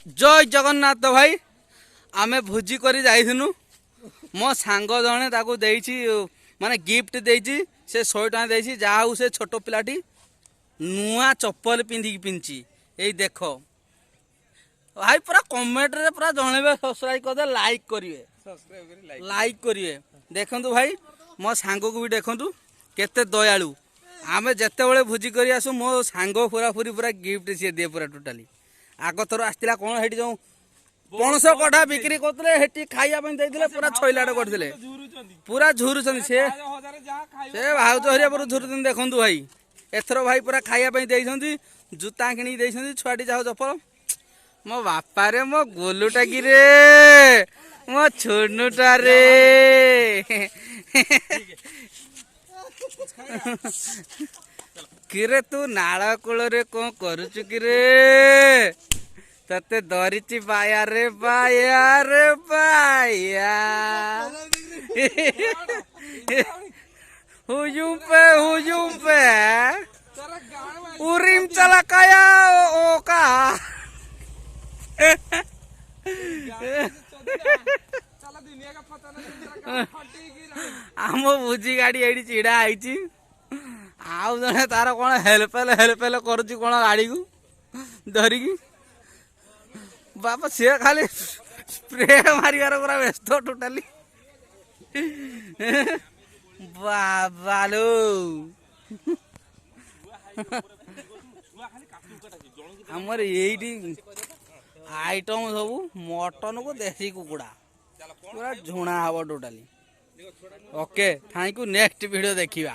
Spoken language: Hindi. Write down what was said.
जय जगन्नाथ भाई आमे भोजी करी जाइथिनु मो सांग जणे ताकू देइछि माने गिफ्ट देइछि से 100 टका देइछि जाऊ से छोटो पिलाटी नुआ चप्पल पिंधी पिंची एई देखो भाई पूरा कमेंट रे पूरा जणेबे सब्सक्राइब कर दे लाइक करिवे देखंतु भाई मो सांग को भी देखंतु केते दयालु आमे जेते बेले भोजी करी आसु मो सांग पूरा पूरा गिफ्ट से दे पूरा टोटाली आग थर आसला कौन हेटी जो पणस कढ़ा बिक्री करते हेटी खाइया देते पूरा छइलाट करते पूरा झुरुचंदी से भाउज हरिया पूरा झुरुचंदी देखंतु भाई एथर भाई पूरा खाइया देइछंती जूता किनी देइछंती छुआटी जाओ चप्पल मो बापा रे मो गोलुटा की रे मो छोनुटा रे किरे तू नाला कूल रे कौन करुचु किरे तते धरिची बाया रे बाया हुजुम पे उरिम चला काया ओ का आम भोजी गाड़ी एडी चिड़ा आईची आउ जने तार कौन हेल्पेल करुची कौन गाड़ी को धरिकी बापा सी खाली स्प्रे मारिबार पूरा व्यस्त टोटाली बाबालो हमर एडी आइटम सब मटन को देसी कुकुड़ा पूरा झुणा हवा totally okay thank you next video देखिबा।